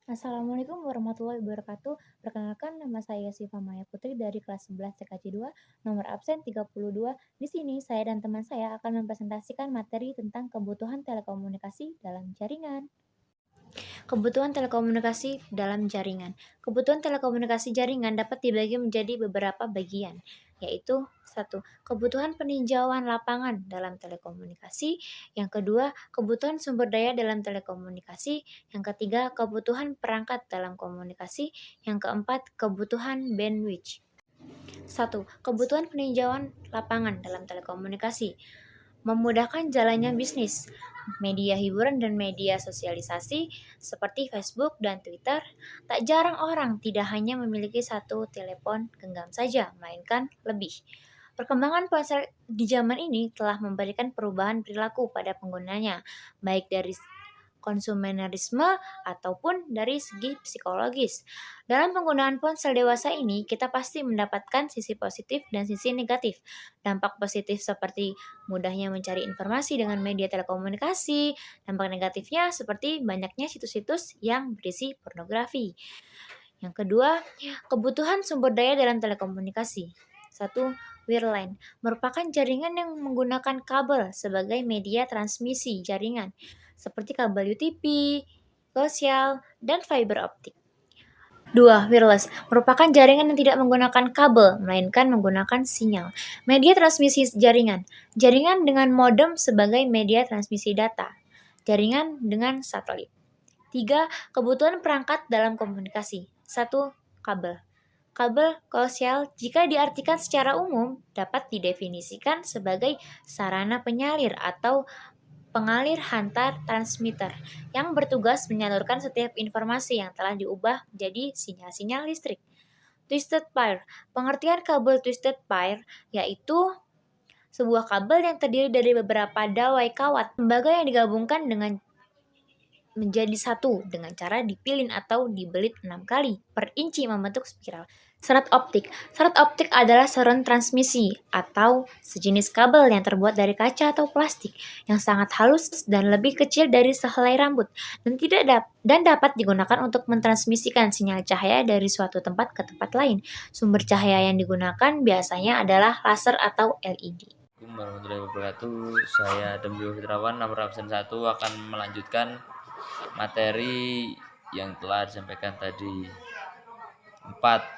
Assalamualaikum warahmatullahi wabarakatuh. Perkenalkan nama saya Siva Maya Putri dari kelas 11 TKJ 2, nomor absen 32. Di sini saya dan teman saya akan mempresentasikan materi tentang kebutuhan telekomunikasi dalam jaringan. Kebutuhan telekomunikasi dalam jaringan. Kebutuhan telekomunikasi jaringan dapat dibagi menjadi beberapa bagian, yaitu satu, kebutuhan peninjauan lapangan dalam telekomunikasi, yang kedua, kebutuhan sumber daya dalam telekomunikasi, yang ketiga, kebutuhan perangkat dalam komunikasi, yang keempat, kebutuhan bandwidth. Satu, kebutuhan peninjauan lapangan dalam telekomunikasi. Memudahkan jalannya bisnis, media hiburan dan media sosialisasi seperti Facebook dan Twitter, tak jarang orang tidak hanya memiliki satu telepon genggam saja, melainkan lebih. Perkembangan ponsel di zaman ini telah memberikan perubahan perilaku pada penggunanya, baik dari konsumerisme ataupun dari segi psikologis. Dalam penggunaan ponsel dewasa ini, kita pasti mendapatkan sisi positif dan sisi negatif. Dampak positif seperti mudahnya mencari informasi dengan media telekomunikasi, dampak negatifnya seperti banyaknya situs-situs yang berisi pornografi. Yang kedua, kebutuhan sumber daya dalam telekomunikasi. Satu, wireline merupakan jaringan yang menggunakan kabel sebagai media transmisi jaringan, seperti kabel UTP, koaksial, dan fiber optik. 2. Wireless merupakan jaringan yang tidak menggunakan kabel, melainkan menggunakan sinyal. Media transmisi jaringan. Jaringan dengan modem sebagai media transmisi data. Jaringan dengan satelit. 3. Kebutuhan perangkat dalam komunikasi. 1. Kabel. Kabel koaksial, jika diartikan secara umum, dapat didefinisikan sebagai sarana penyalir atau pengalir hantar transmitter yang bertugas menyalurkan setiap informasi yang telah diubah menjadi sinyal-sinyal listrik. Twisted pair. Pengertian kabel twisted pair yaitu sebuah kabel yang terdiri dari beberapa dawai kawat tembaga yang digabungkan dengan menjadi satu dengan cara dipilin atau dibelit 6 kali per inci membentuk spiral. Serat optik. Serat optik adalah saluran transmisi atau sejenis kabel yang terbuat dari kaca atau plastik yang sangat halus dan lebih kecil dari sehelai rambut dan dapat digunakan untuk mentransmisikan sinyal cahaya dari suatu tempat ke tempat lain. Sumber cahaya yang digunakan biasanya adalah laser atau LED. Assalamualaikum warahmatullahi wabarakatuh. Saya Demrio Fitrawan, nomor absen 1 akan melanjutkan materi yang telah disampaikan tadi. 4.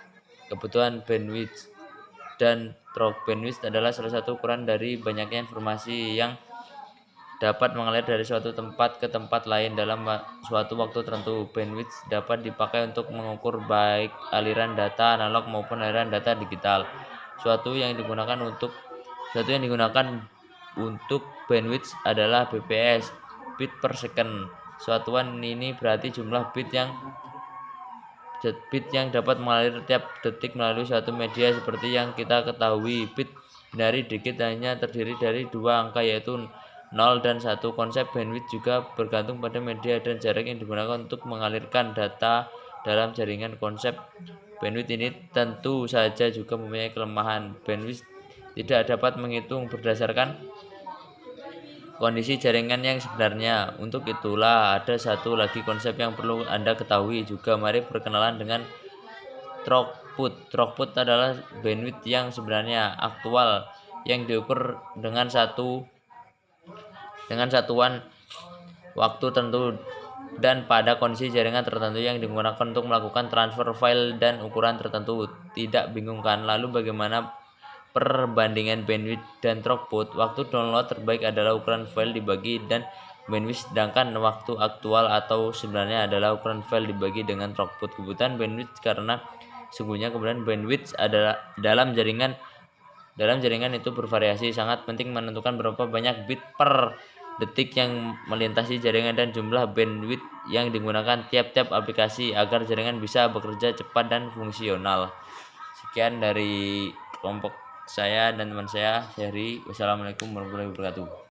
Kebutuhan bandwidth dan drop. Bandwidth adalah salah satu ukuran dari banyaknya informasi yang dapat mengalir dari suatu tempat ke tempat lain dalam suatu waktu tertentu. Bandwidth dapat dipakai untuk mengukur baik aliran data analog maupun aliran data digital. Suatu yang digunakan untuk bandwidth adalah bps, bit per second. Satuan ini berarti jumlah bit yang dapat mengalir tiap detik melalui suatu media. Seperti yang kita ketahui, bit binari digit hanya terdiri dari dua angka, yaitu 0 dan 1. Konsep bandwidth juga bergantung pada media dan jarak yang digunakan untuk mengalirkan data dalam jaringan. Konsep bandwidth ini tentu saja juga mempunyai kelemahan. Bandwidth tidak dapat menghitung berdasarkan kondisi jaringan yang sebenarnya. Untuk itulah ada satu lagi konsep yang perlu Anda ketahui juga. Mari perkenalan dengan throughput. Throughput adalah bandwidth yang sebenarnya aktual yang diukur dengan satuan waktu tertentu dan pada kondisi jaringan tertentu yang digunakan untuk melakukan transfer file dan ukuran tertentu. Tidak bingung kan? Lalu bagaimana perbandingan bandwidth dan throughput? Waktu download terbaik adalah ukuran file dibagi dan bandwidth, sedangkan waktu aktual atau sebenarnya adalah ukuran file dibagi dengan throughput. Kebutuhan bandwidth karena sungguhnya kemudian bandwidth adalah dalam jaringan itu bervariasi. Sangat penting menentukan berapa banyak bit per detik yang melintasi jaringan dan jumlah bandwidth yang digunakan tiap-tiap aplikasi agar jaringan bisa bekerja cepat dan fungsional. Sekian dari kelompok saya dan teman saya, Syahri. Wassalamualaikum warahmatullahi wabarakatuh.